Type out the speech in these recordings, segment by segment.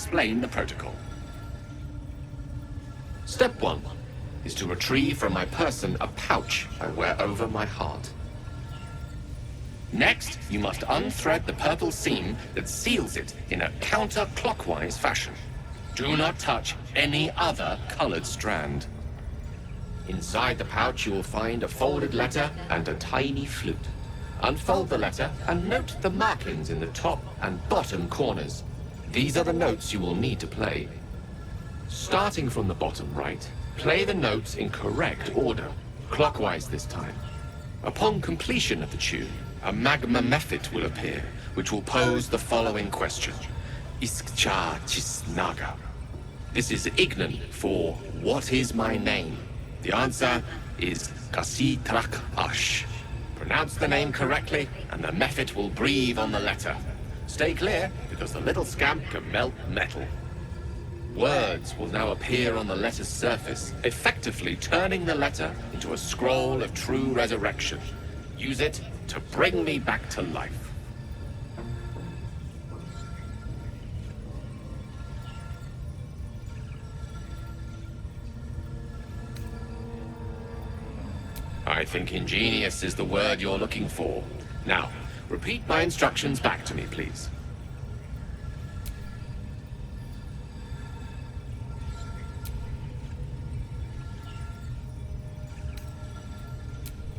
explain the protocol. Step 1 is to retrieve from my person a pouch I wear over my heart. Next, you must unthread the purple seam that seals it in a counterclockwise fashion. Do not touch any other colored strand. Inside the pouch, you will find a folded letter and a tiny flute. Unfold the letter and note the markings in the top and bottom corners. These are the notes you will need to play. Starting from the bottom right, play the notes in correct order, clockwise this time. Upon completion of the tune, a magma mephit will appear, which will pose the following question. Iskcha Chisnaga. This is Ignan for what is my name? The answer is Kasitrak Ash. Pronounce the name correctly, and the mephit will breathe on the letter. Stay clear, because the little scamp can melt metal. Words will now appear on the letter's surface, effectively turning the letter into a scroll of true resurrection. Use it to bring me back to life. I think ingenious is the word you're looking for. Now, repeat my instructions back to me, please.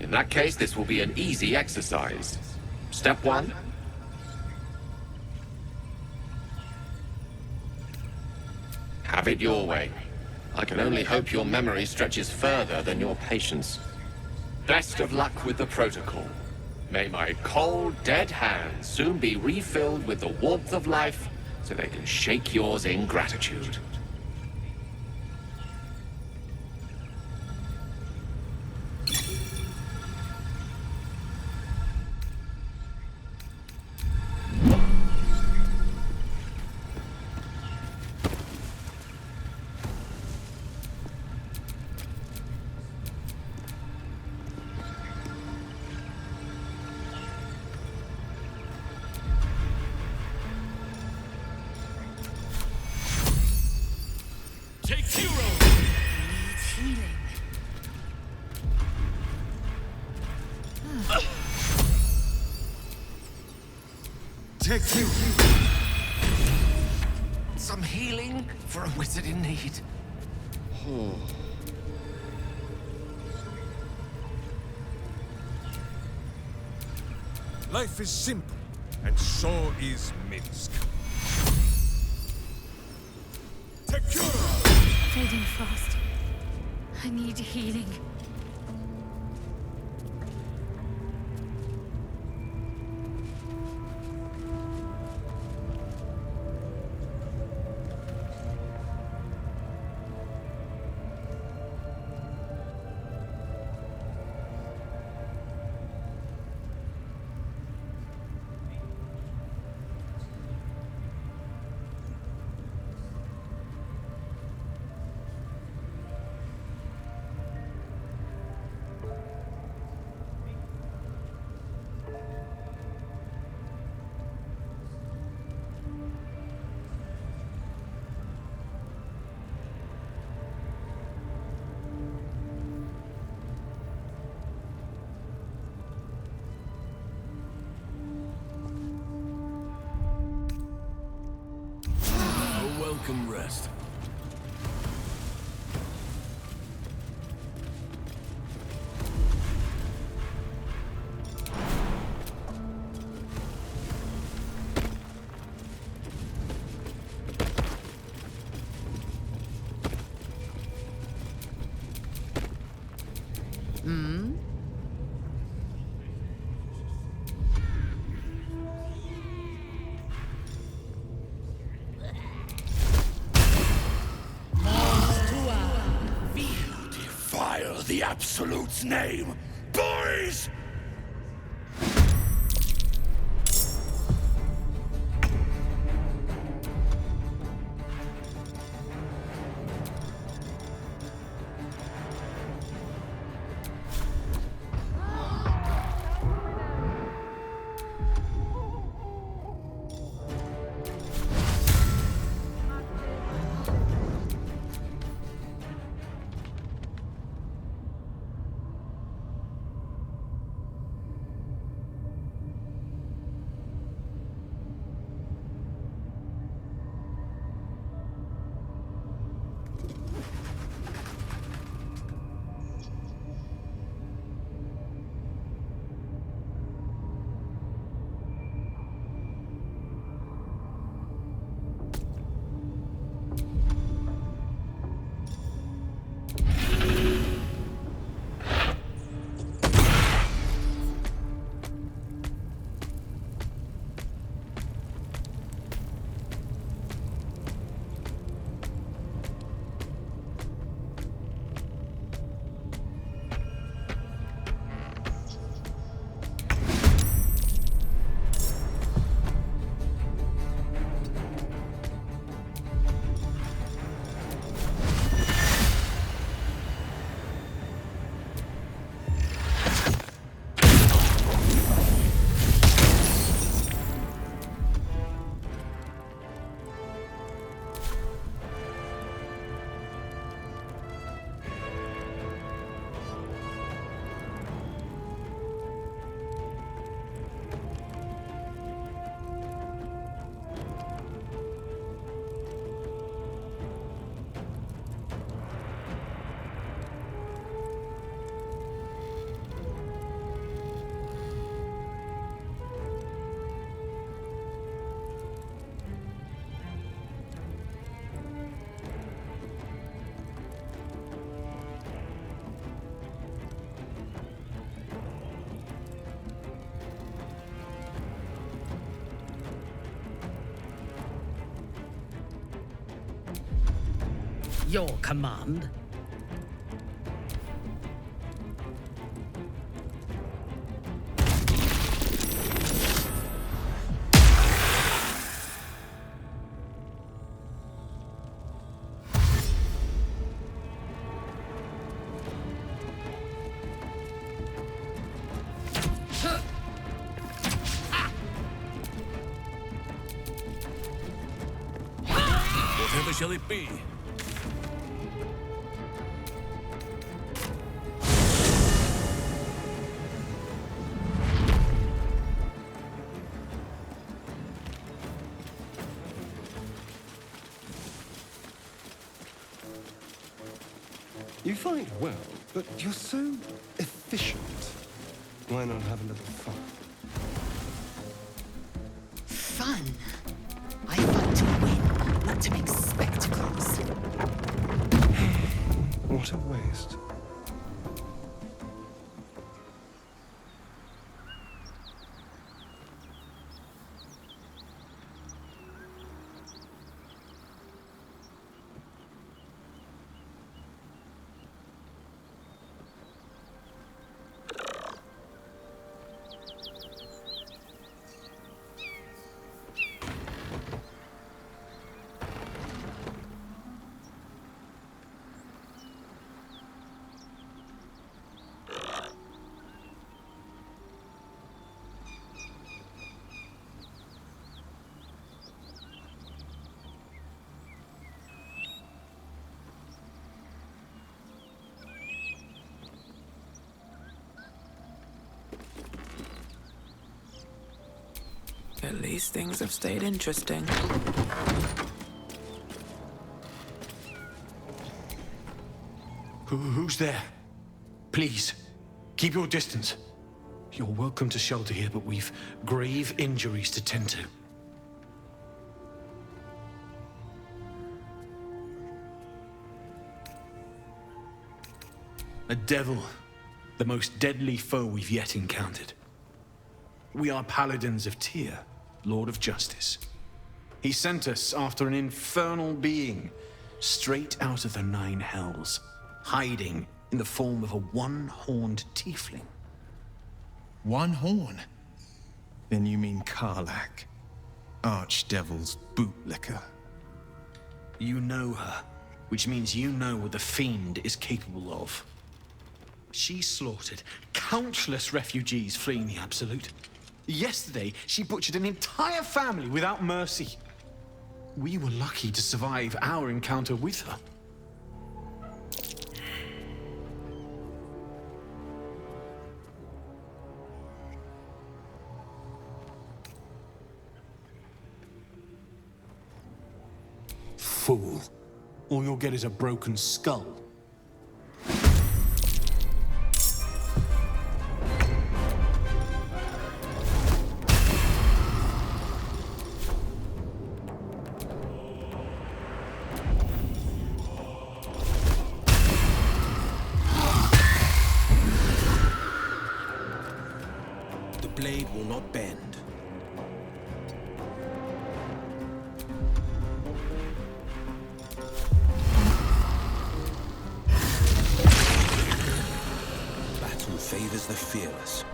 In that case, this will be an easy exercise. Step 1. Have it your way. I can only hope your memory stretches further than your patience. Best of luck with the protocol. May my cold, dead hands soon be refilled with the warmth of life so they can shake yours in gratitude. Some healing for a wizard in need. Life is simple, and so is Minsk. Fading fast. I need healing. Welcome rest. The Absolute's name, boys! Your command. Whatever shall it be? You fight well, but you're so efficient. Why not have a little fun? Fun? I fight to win, not to make spectacles. What a waste. At least things have stayed interesting. Who's there? Please, keep your distance. You're welcome to shelter here, but we've grave injuries to tend to. A devil, the most deadly foe we've yet encountered. We are paladins of Tyr, Lord of Justice. He sent us after an infernal being, straight out of the Nine Hells, hiding in the form of a one-horned tiefling. One horn? Then you mean Karlach, Archdevil's bootlicker. You know her, which means you know what the Fiend is capable of. She slaughtered countless refugees fleeing the Absolute. Yesterday, she butchered an entire family without mercy. We were lucky to survive our encounter with her. Fool. All you'll get is a broken skull. The blade will not bend. Battle favors the fearless.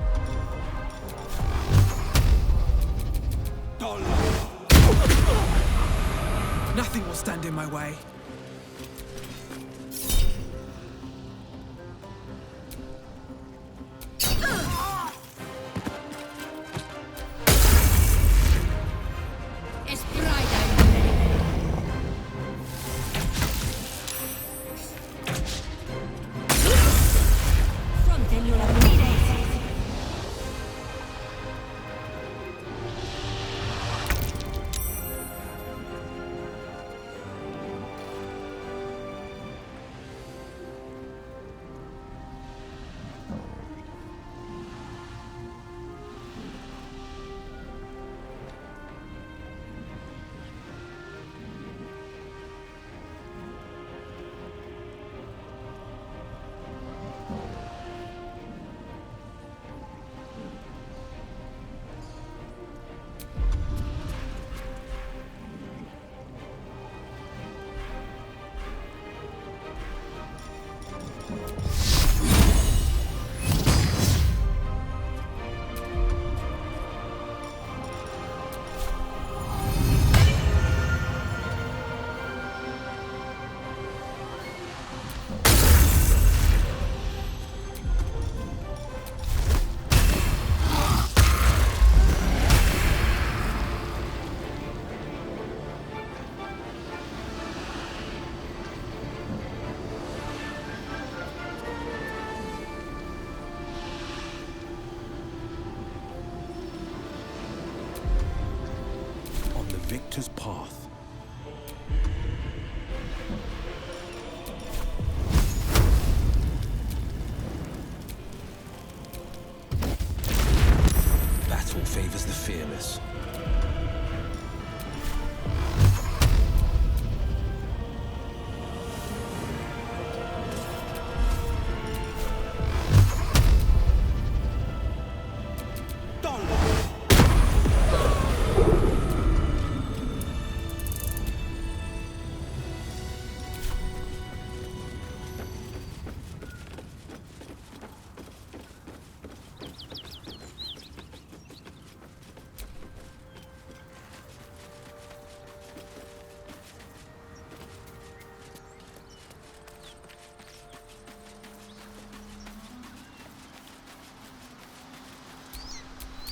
Nothing will stand in my way. victor's path. Battle favors the fearless.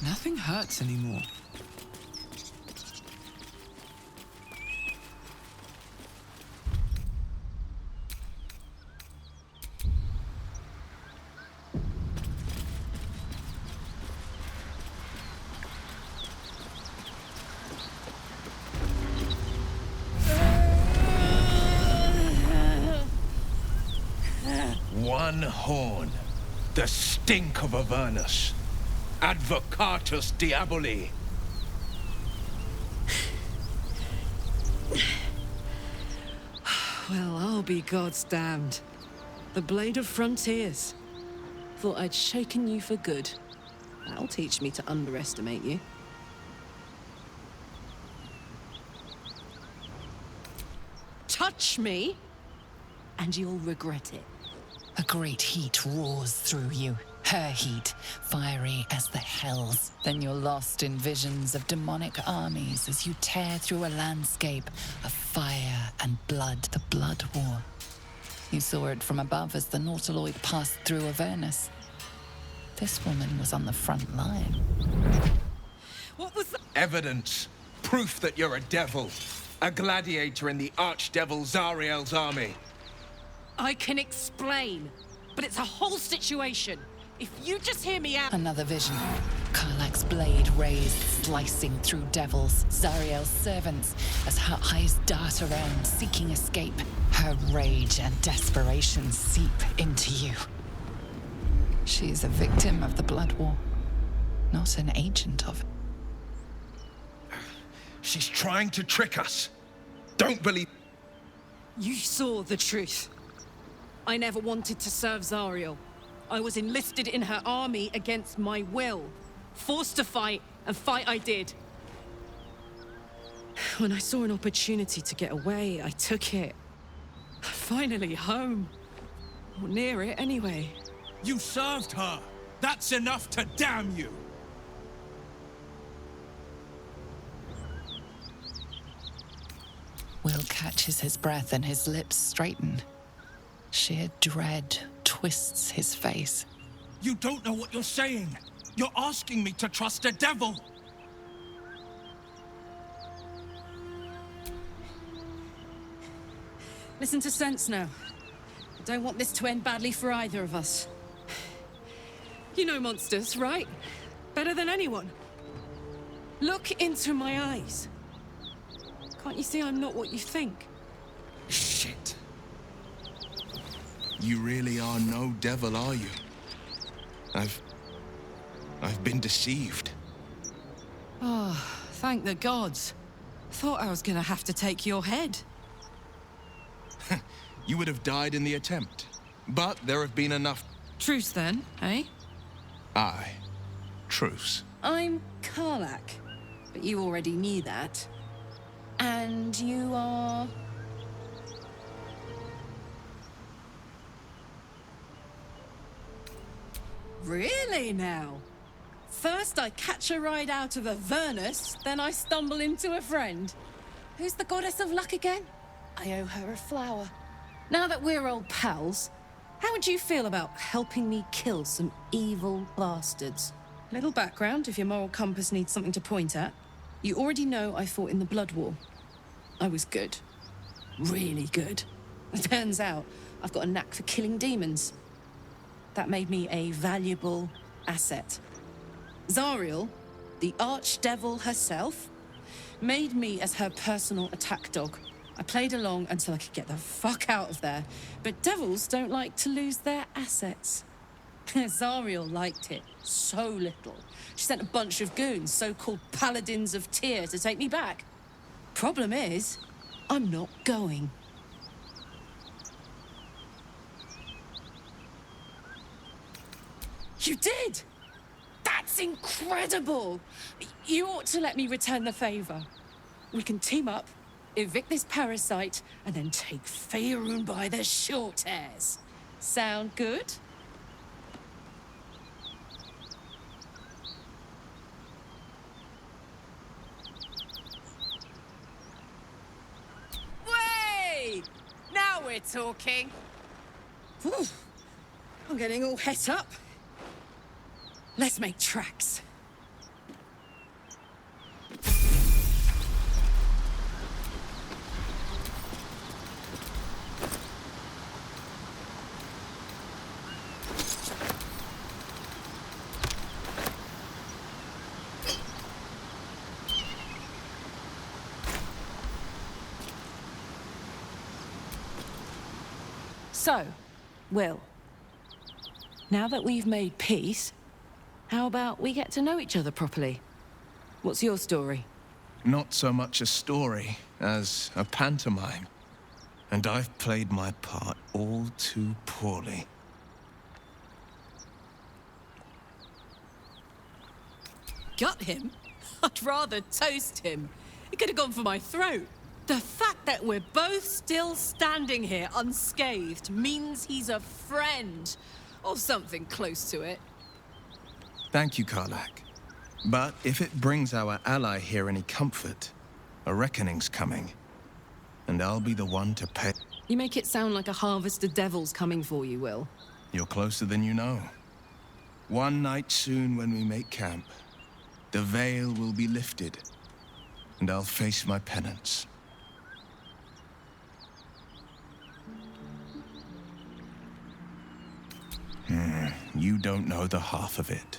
Nothing hurts anymore. One horn. The stink of Avernus. Advocatus Diaboli. Well, I'll be God's damned. The Blade of Frontiers. Thought I'd shaken you for good. That'll teach me to underestimate you. Touch me, and you'll regret it. A great heat roars through you. Her heat, fiery as the hells. Then you're lost in visions of demonic armies as you tear through a landscape of fire and blood. The Blood War. You saw it from above as the Nautiloid passed through Avernus. This woman was on the front line. What was that? Evidence. Proof that you're a devil. A gladiator in the archdevil Zariel's army. I can explain, but it's a whole situation. If you just hear me out... Another vision. Karlach's blade raised, slicing through devils, Zariel's servants, as her eyes dart around, seeking escape. Her rage and desperation seep into you. She's a victim of the Blood War, not an agent of it. She's trying to trick us. Don't believe... You saw the truth. I never wanted to serve Zariel. I was enlisted in her army against my will. Forced to fight, and fight I did. When I saw an opportunity to get away, I took it. Finally home. Or near it, anyway. You served her! That's enough to damn you! Will catches his breath and his lips straighten. Sheer dread twists his face. You don't know what you're saying! You're asking me to trust a devil! Listen to sense now. I don't want this to end badly for either of us. You know monsters, right? Better than anyone. Look into my eyes. Can't you see I'm not what you think? Shit. You really are no devil, are you? I've been deceived. Oh, thank the gods. Thought I was gonna have to take your head. You would have died in the attempt. But there have been enough... Truce then, eh? Aye. Truce. I'm Karlach, but you already knew that. And you are... Really now? First I catch a ride out of Avernus, then I stumble into a friend. Who's the goddess of luck again? I owe her a flower. Now that we're old pals, how would you feel about helping me kill some evil bastards? Little background if your moral compass needs something to point at. You already know I fought in the Blood War. I was good. Really good. It turns out I've got a knack for killing demons. That made me a valuable asset. Zariel, the archdevil herself, Made me as her personal attack dog. I played along until I could get the fuck out of there. But devils don't like to lose their assets. Zariel liked it so little. She sent a bunch of goons, so-called paladins of Tyr, to take me back. Problem is, I'm not going. You did? That's incredible! You ought to let me return the favor. We can team up, evict this parasite, and then take Faerun by the short hairs. Sound good? Way! Now we're talking. Whew. I'm getting all het up. Let's make tracks. So, Will, now that we've made peace, how about we get to know each other properly? What's your story? Not so much a story as a pantomime. And I've played my part all too poorly. Gut him? I'd rather toast him. He could have gone for my throat. The fact that we're both still standing here unscathed means he's a friend. Or something close to it. Thank you, Karlak. But if it brings our ally here any comfort, a reckoning's coming. And I'll be the one to pay. You make it sound like a harvest of devils coming for you, Will. You're closer than you know. One night soon when we make camp, the veil will be lifted, and I'll face my penance. You don't know the half of it.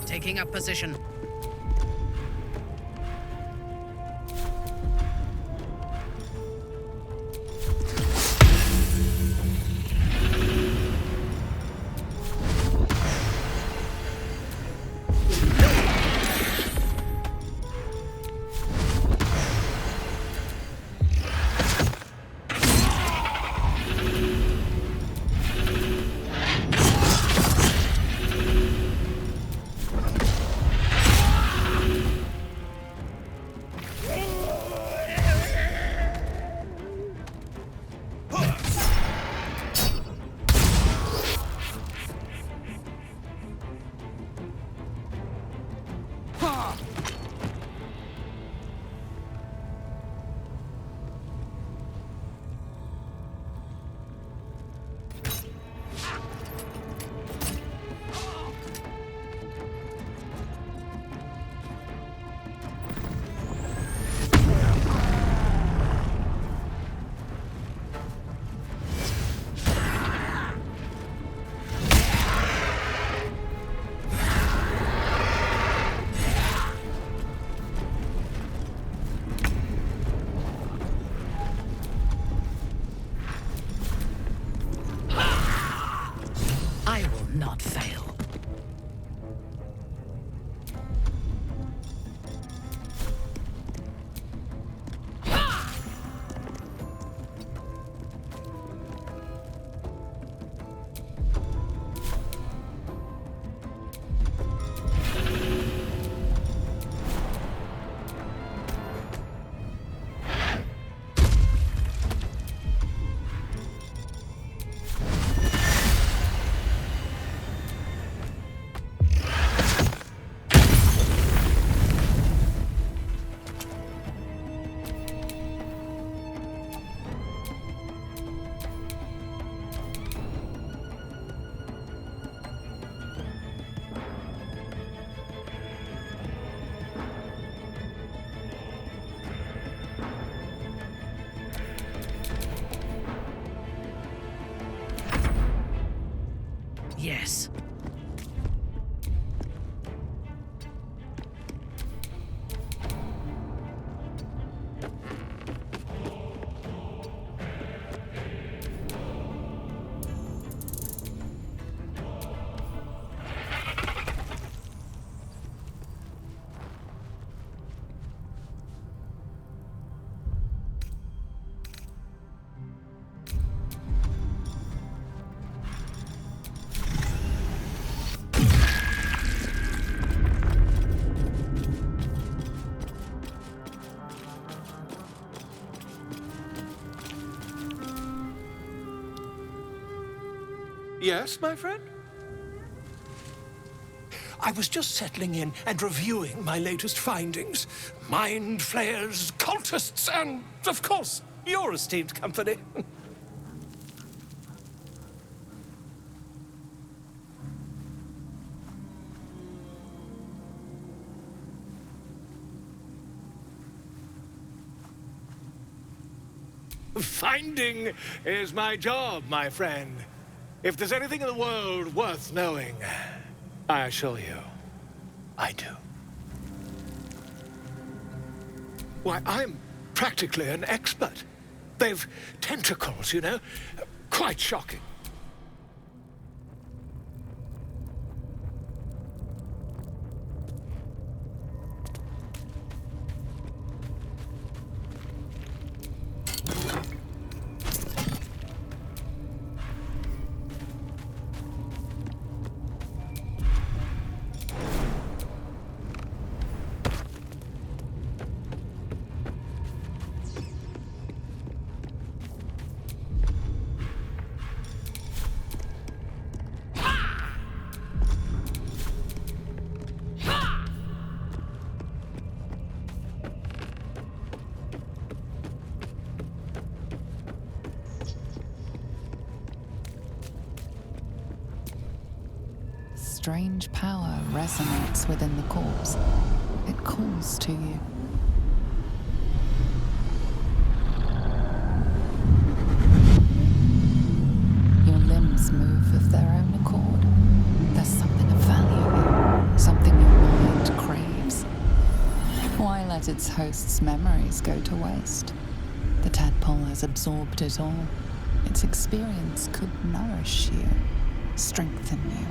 Taking up position. I will not fail. Yes. Yes, my friend? I was just settling in and reviewing my latest findings. Mind flayers, cultists, and, of course, your esteemed company. Finding is my job, my friend. If there's anything in the world worth knowing, I assure you, I do. Why, I'm practically an expert. They've tentacles, you know? Quite shocking. Strange power resonates within the corpse. It calls to you. Your limbs move of their own accord. There's something of value here, something your mind craves. Why let its host's memories go to waste? The tadpole has absorbed it all. Its experience could nourish you, strengthen you.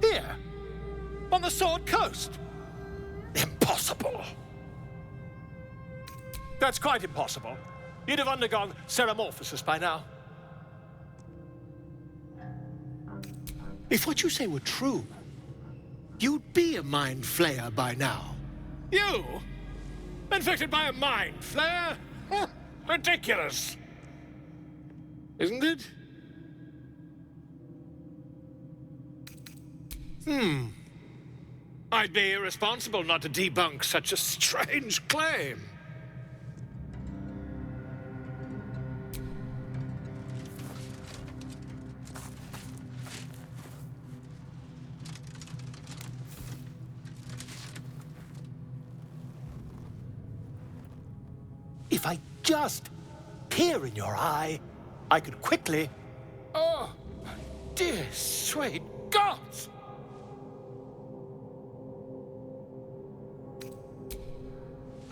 Here, on the Sword Coast. Impossible. That's quite impossible. You'd have undergone ceramorphosis by now. If what you say were true, you'd be a mind flayer by now. You? Infected by a mind flayer? Ridiculous. Isn't it? I'd be irresponsible not to debunk such a strange claim. if I just peer in your eye, I could quickly... Oh, dear sweet gods!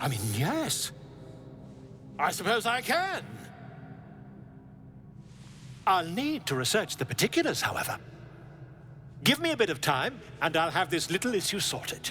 I mean, yes. I suppose I can. I'll need to research the particulars, however. Give me a bit of time, and I'll have this little issue sorted.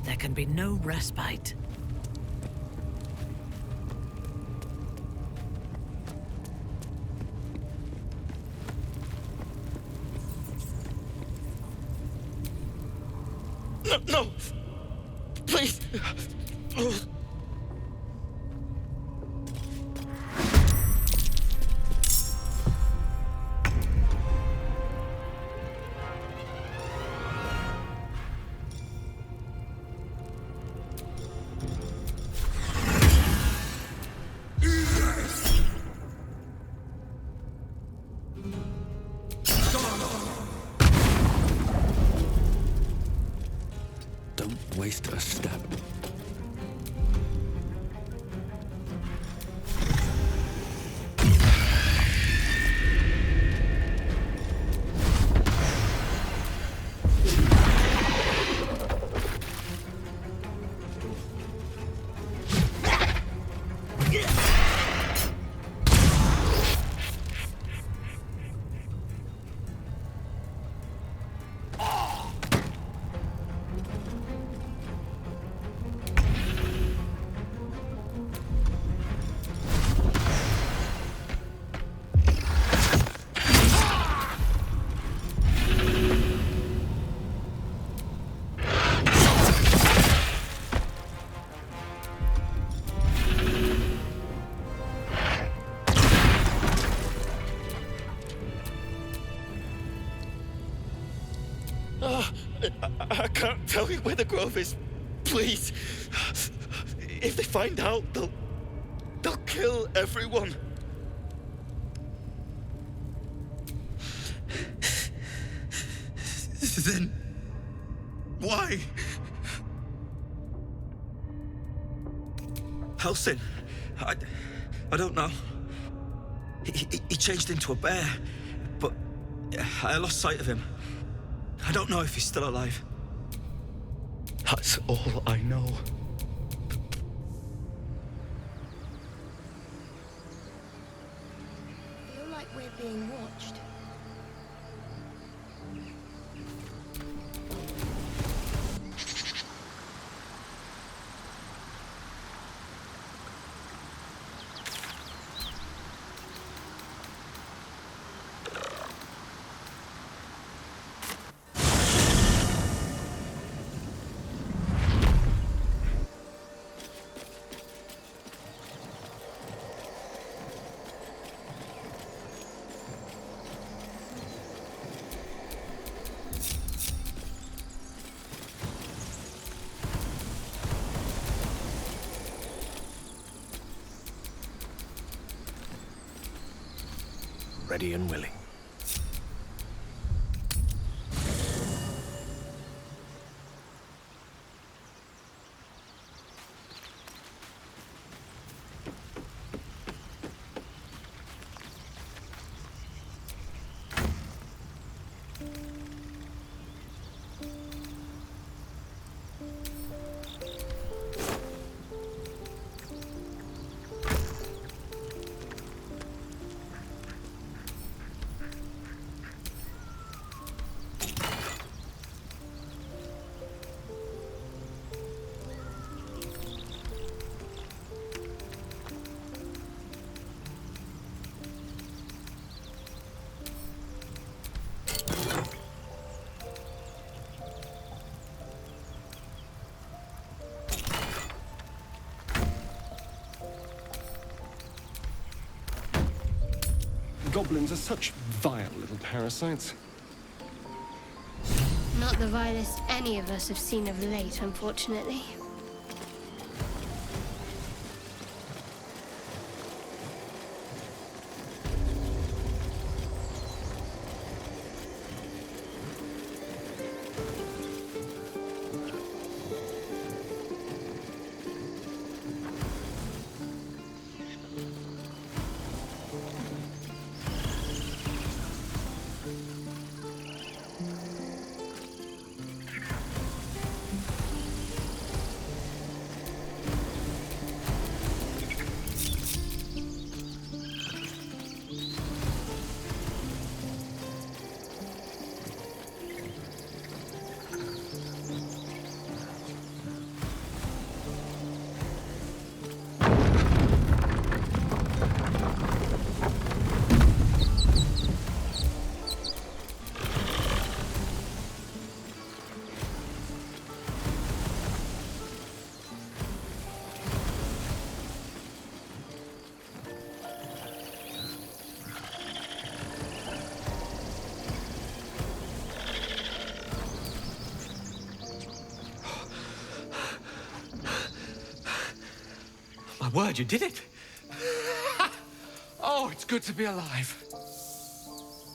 There can be no respite. No, no! Please! Oh. Don't waste a step. I can't tell you where the grove is. Please. If they find out, they'll kill everyone. Then why? Helsing. I don't know. He changed into a bear, but I lost sight of him. I don't know if he's still alive. That's all I know. I feel like we're being watched. ready and willing. Goblins are such vile little parasites. Not the vilest any of us have seen of late, unfortunately. My word, you did it! Oh, it's good to be alive.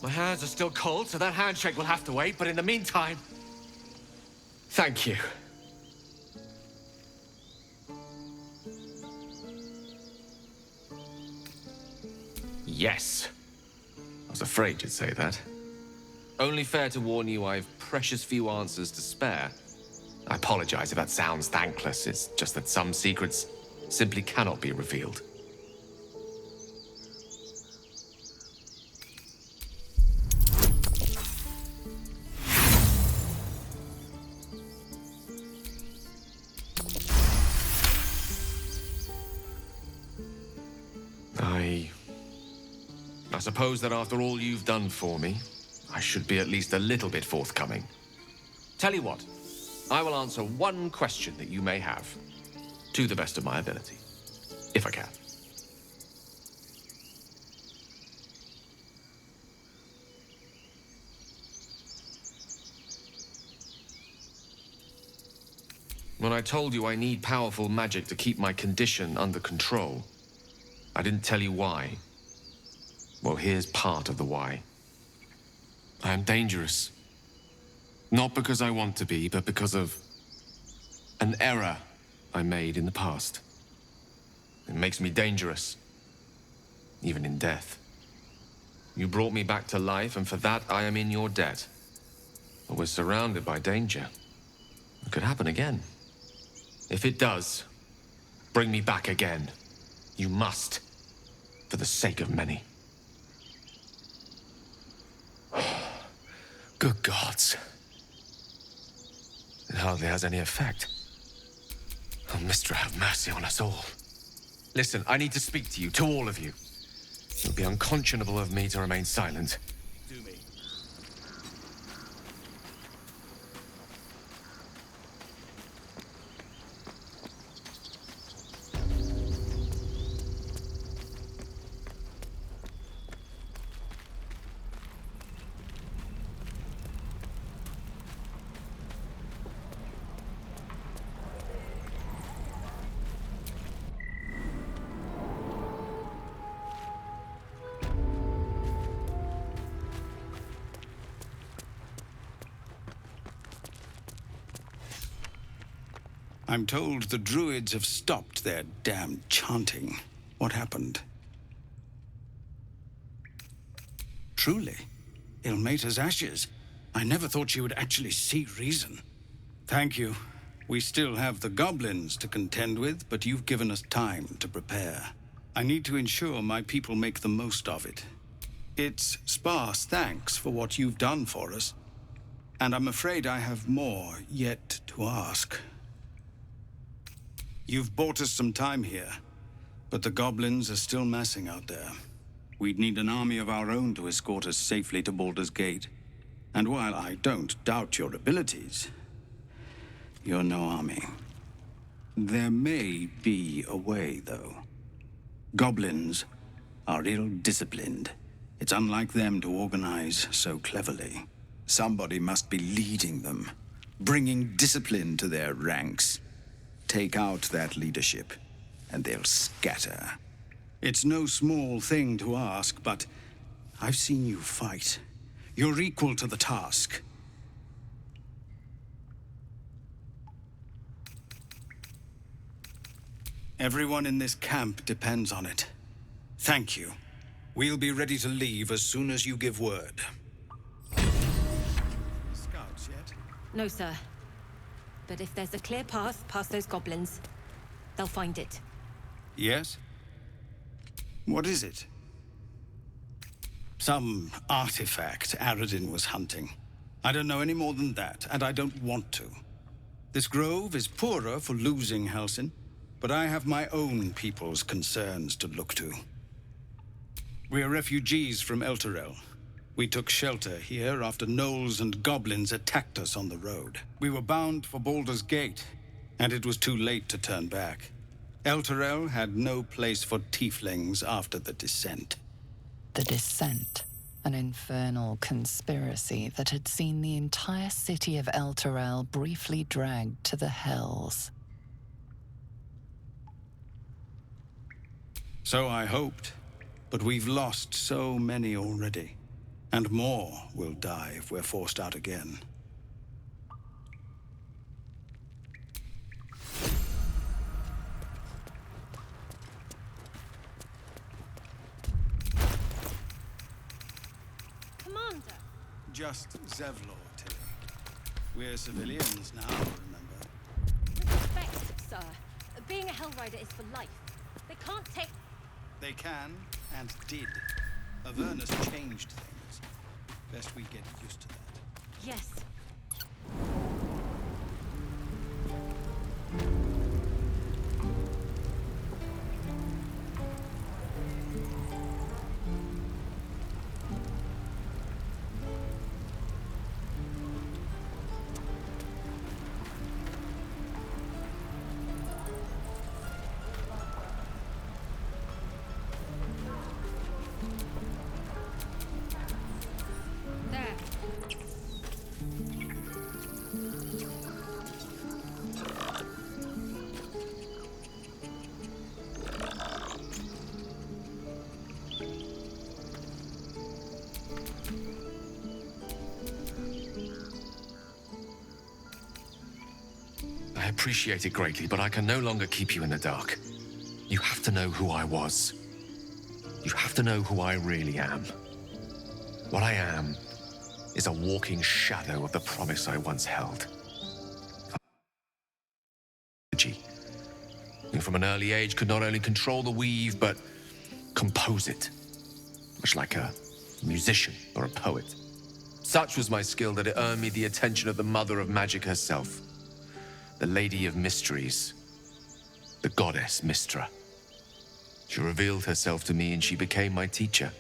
My hands are still cold, so that handshake will have to wait, but in the meantime, thank you. Yes. I was afraid you'd say that. Only fair to warn you, I've precious few answers to spare. I apologize if that sounds thankless. It's just that some secrets simply cannot be revealed. I suppose that after all you've done for me, I should be at least a little bit forthcoming. Tell you what, I will answer one question that you may have, to the best of my ability, if I can. When I told you I need powerful magic to keep my condition under control, I didn't tell you why. Well, here's part of the why. I am dangerous. Not because I want to be, but because of an error I made in the past. It makes me dangerous, even in death. You brought me back to life, and for that I am in your debt. But we're surrounded by danger. It could happen again. If it does, bring me back again. You must, for the sake of many. Good gods. It hardly has any effect. Oh, Mister, have mercy on us all. Listen, I need to speak to you, to all of you. It would be unconscionable of me to remain silent. Do me. I'm told the druids have stopped their damned chanting. What happened? Truly, Ilmater's ashes. I never thought she would actually see reason. Thank you. We still have the goblins to contend with, but you've given us time to prepare. I need to ensure my people make the most of it. It's sparse thanks for what you've done for us, and I'm afraid I have more yet to ask. You've bought us some time here, but the goblins are still massing out there. We'd need an army of our own to escort us safely to Baldur's Gate. And while I don't doubt your abilities, you're no army. There may be a way, though. Goblins are ill-disciplined. It's unlike them to organize so cleverly. Somebody must be leading them, bringing discipline to their ranks. Take out that leadership, and they'll scatter. It's no small thing to ask, but I've seen you fight. You're equal to the task. Everyone in this camp depends on it. Thank you. We'll be ready to leave as soon as you give word. Scouts yet? No, sir. But if there's a clear path past those goblins, they'll find it. Yes? What is it? Some artifact Aradin was hunting. I don't know any more than that, and I don't want to. This grove is poorer for losing Halsin, but I have my own people's concerns to look to. We're refugees from Elturel. We took shelter here after gnolls and goblins attacked us on the road. We were bound for Baldur's Gate, and it was too late to turn back. Elturel had no place for tieflings after the descent. The Descent, an infernal conspiracy that had seen the entire city of Elturel briefly dragged to the hells. So I hoped, but we've lost so many already. And more will die if we're forced out again. Commander! Just Zevlor, Tilly. We're civilians now, remember? With respect, sir. Being a Hellrider is for life. They can't take... They can, and did. Avernus changed things. Best we get used to that. Yes. I appreciate it greatly, but I can no longer keep you in the dark. You have to know who I was. You have to know who I really am. What I am is a walking shadow of the promise I once held. Who from an early age could not only control the weave, but compose it. Much like a musician or a poet. Such was my skill that it earned me the attention of the mother of magic herself. The Lady of Mysteries, the goddess Mystra. She revealed herself to me and she became my teacher.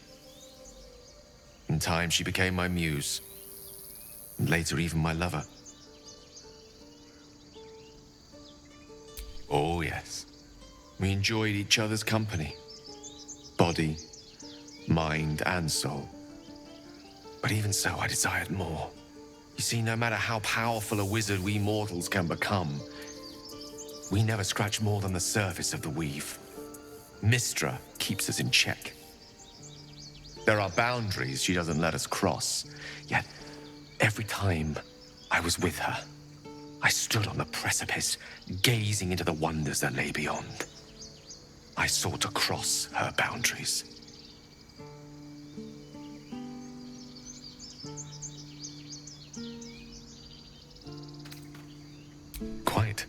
In time, she became my muse, and later even my lover. Oh yes, we enjoyed each other's company. Body, mind, and soul. But even so, I desired more. You see, no matter how powerful a wizard we mortals can become, we never scratch more than the surface of the weave. Mystra keeps us in check. There are boundaries she doesn't let us cross, yet every time I was with her, I stood on the precipice, gazing into the wonders that lay beyond. I sought to cross her boundaries. Quite.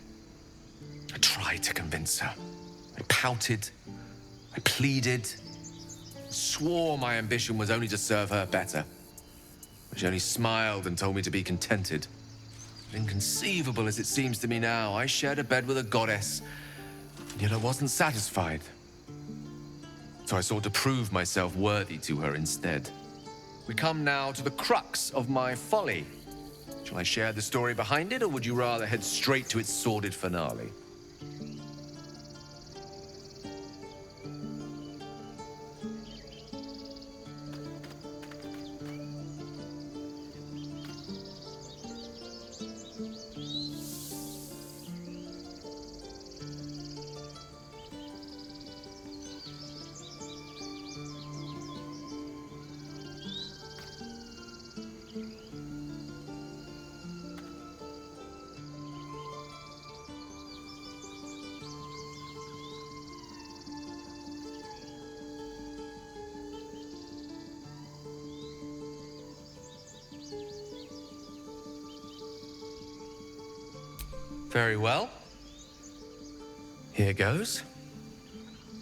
I tried to convince her. I pouted. I pleaded. Swore my ambition was only to serve her better. But she only smiled and told me to be contented. Inconceivable as it seems to me now, I shared a bed with a goddess, yet I wasn't satisfied. So I sought to prove myself worthy to her instead. We come now to the crux of my folly. Shall I share the story behind it, or would you rather head straight to its sordid finale? Very well. Here goes.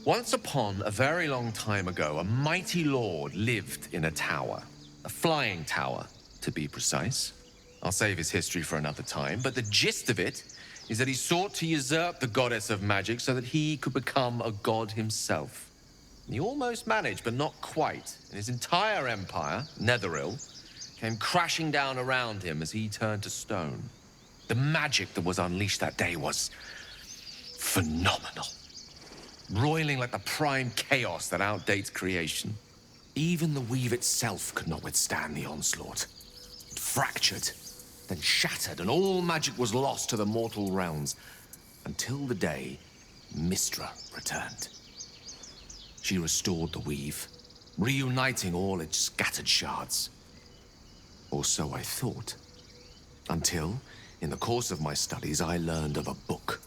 Once upon a very long time ago, a mighty lord lived in a tower. A flying tower, to be precise. I'll save his history for another time, but the gist of it is that he sought to usurp the goddess of magic so that he could become a god himself. He almost managed, but not quite. And his entire empire, Netheril, came crashing down around him as he turned to stone. The magic that was unleashed that day was phenomenal. Roiling like the prime chaos that outdates creation. Even the weave itself could not withstand the onslaught. It fractured, then shattered, and all magic was lost to the mortal realms, until the day Mystra returned. She restored the weave, reuniting all its scattered shards. Or so I thought. Until, in the course of my studies, I learned of a book.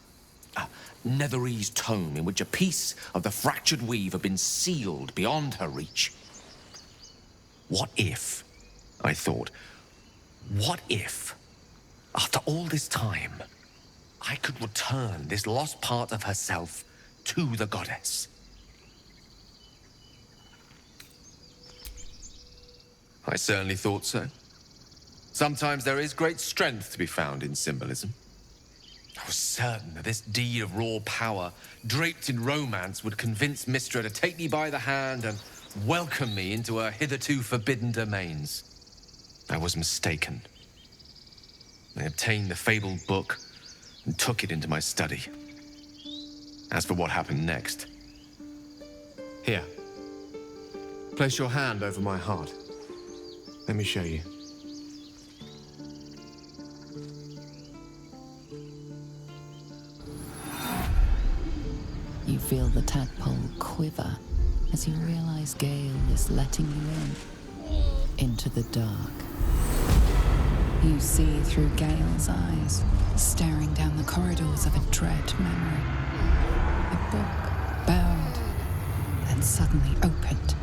A Netherese tome in which a piece of the fractured weave had been sealed beyond her reach. What if, I thought, what if, after all this time, I could return this lost part of herself to the goddess? I certainly thought so. Sometimes there is great strength to be found in symbolism. I was certain that this deed of raw power, draped in romance, would convince Mystra to take me by the hand and welcome me into her hitherto forbidden domains. I was mistaken. I obtained the fabled book and took it into my study. As for what happened next... Here. Place your hand over my heart. Let me show you. You feel the tadpole quiver as you realize Gale is letting you in, into the dark. You see through Gale's eyes, staring down the corridors of a dread memory. A book, bound, then suddenly opened.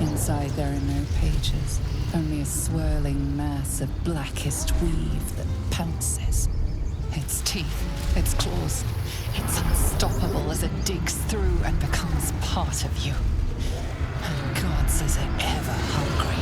Inside there are no pages, only a swirling mass of blackest weave that pounces. Its teeth, its claws, it's unstoppable as it digs through and becomes part of you. And gods, is it ever hungry.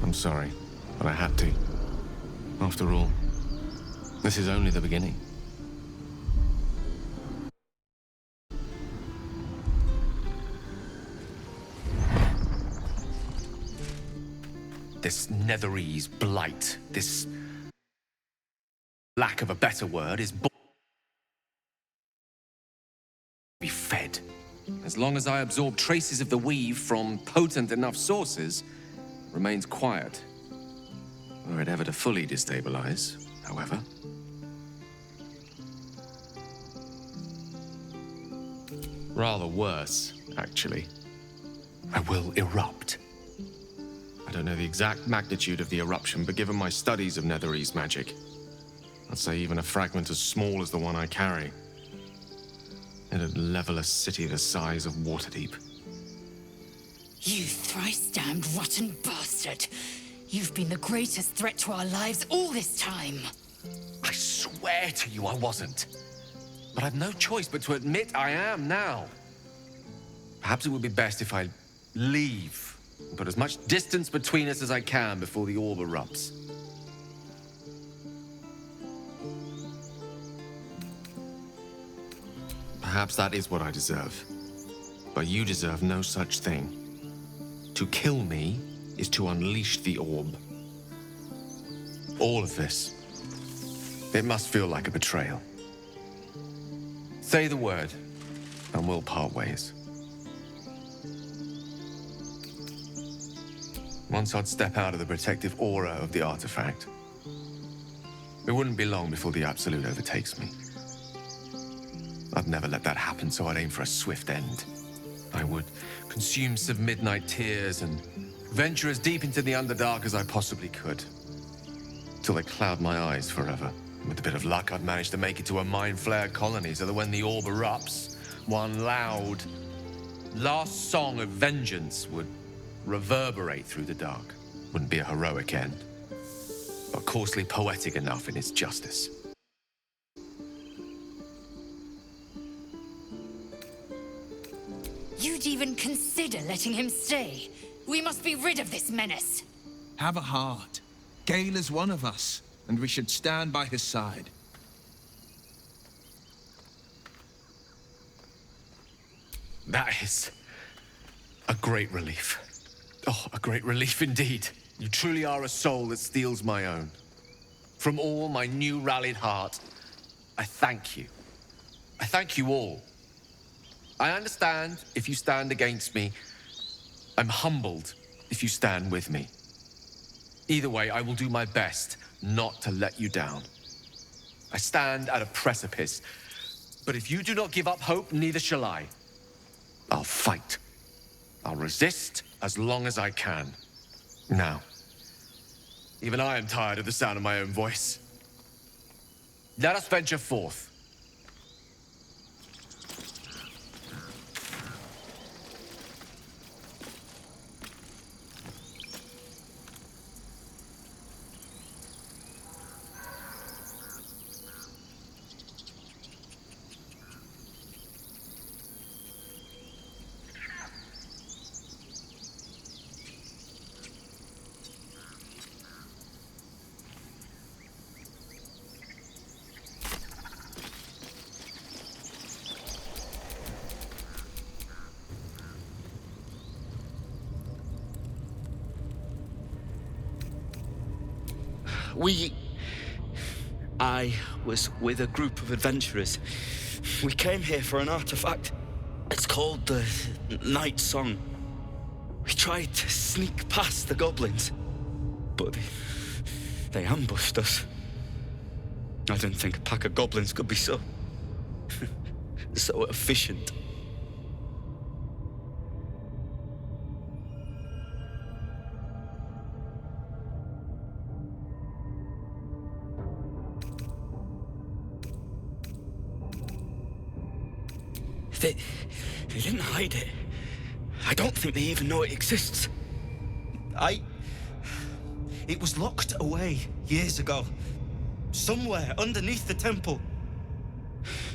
I'm sorry, but I had to. After all, this is only the beginning. This Netherese blight, this lack of a better word, is be fed. As as long as I absorb traces of the weave from potent enough sources, remains quiet. Were it ever to fully destabilize, however. Rather worse, actually. I will erupt. I don't know the exact magnitude of the eruption, but given my studies of Netherese magic, I'd say even a fragment as small as the one I carry, it'd level a city the size of Waterdeep. You thrice-damned rotten bastard! You've been the greatest threat to our lives all this time! I swear to you I wasn't. But I've no choice but to admit I am now. Perhaps it would be best if I leave and put as much distance between us as I can before the orb erupts. Perhaps that is what I deserve. But you deserve no such thing. To kill me is to unleash the orb. All of this. It must feel like a betrayal. Say the word, and we'll part ways. Once I'd step out of the protective aura of the artifact, it wouldn't be long before the Absolute overtakes me. I'd never let that happen, so I'd aim for a swift end. I would consume some midnight tears and venture as deep into the Underdark as I possibly could, till they cloud my eyes forever. With a bit of luck, I'd manage to make it to a Mind Flayer colony, so that when the orb erupts, one loud, last song of vengeance would reverberate through the dark. Wouldn't be a heroic end, but coarsely poetic enough in its justice. You'd even consider letting him stay? We must be rid of this menace! Have a heart. Gale is one of us, and we should stand by his side. That is a great relief. Oh, a great relief indeed. You truly are a soul that steals my own. From all my new rallied heart, I thank you. I thank you all. I understand if you stand against me. I'm humbled if you stand with me. Either way, I will do my best not to let you down. I stand at a precipice, but if you do not give up hope, neither shall I. I'll fight. I'll resist as long as I can. Now, even I am tired of the sound of my own voice. Let us venture forth. I was with a group of adventurers. We came here for an artifact. It's called the Night Song. We tried to sneak past the goblins, but they ambushed us. I didn't think a pack of goblins could be so efficient. They didn't hide it. I don't think they even know it exists. It was locked away years ago. Somewhere underneath the temple.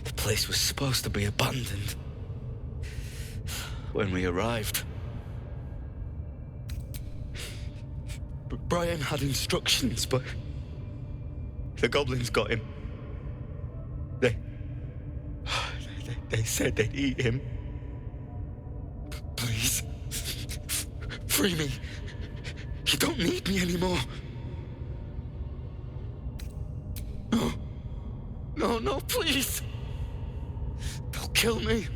The place was supposed to be abandoned. When we arrived, Brian had instructions, but the goblins got him. They said they'd eat him. Please, free me. You don't need me anymore. No, please. They'll kill me.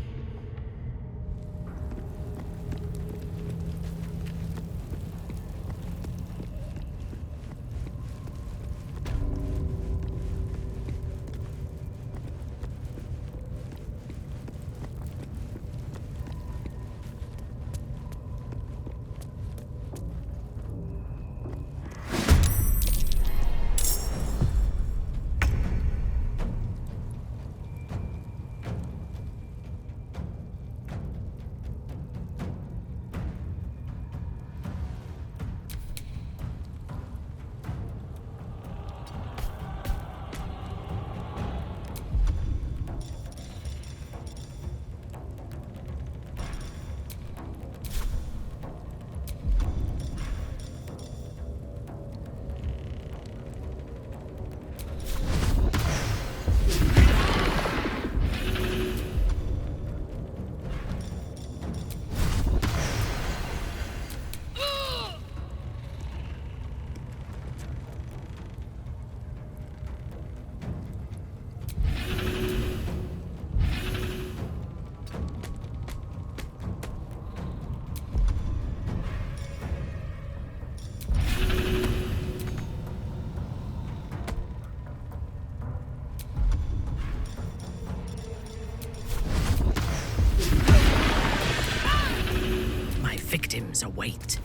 things await.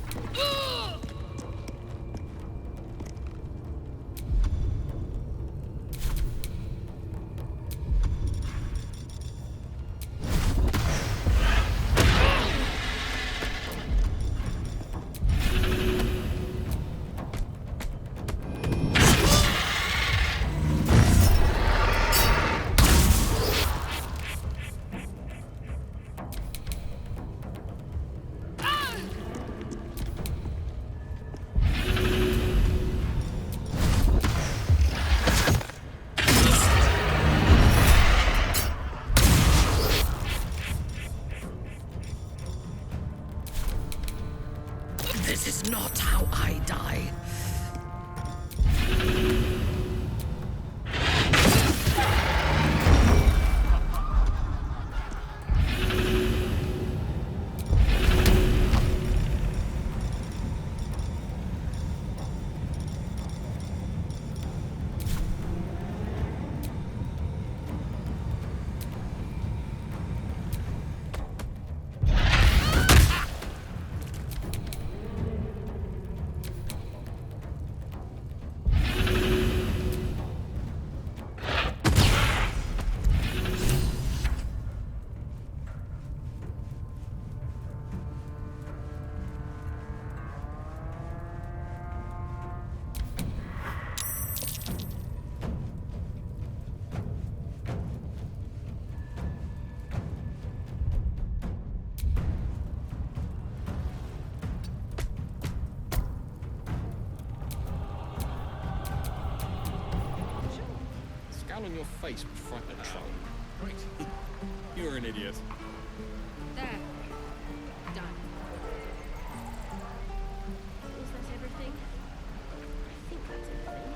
This is not how I die. Scowl on your face would frighten a troll. Great. You're an idiot. There. Done. Is that everything? I think that's everything.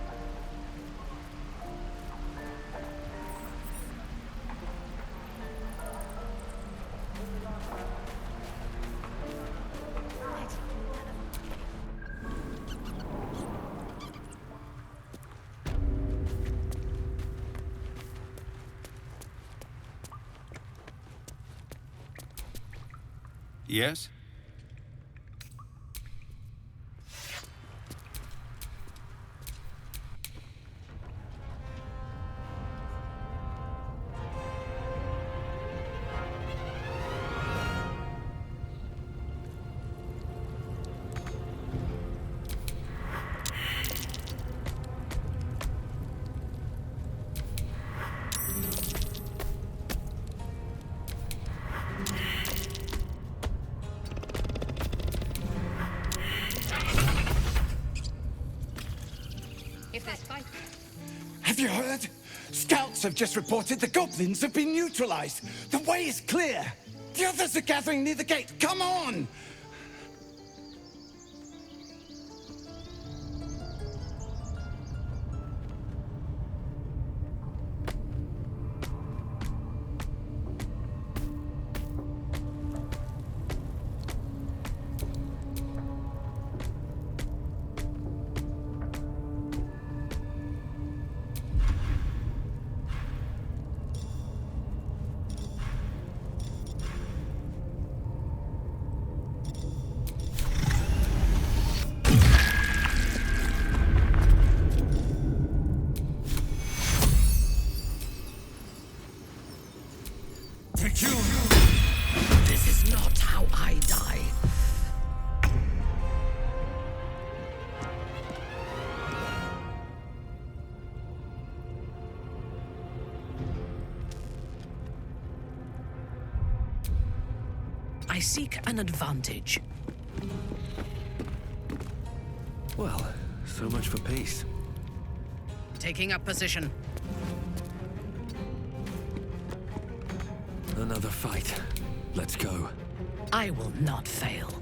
Yes? If there's fight. Have you heard? Scouts have just reported the goblins have been neutralized. The way is clear. The others are gathering near the gate. Come on! This is not how I die. I seek an advantage. Well, so much for peace. Taking up position. Another fight. Let's go. I will not fail.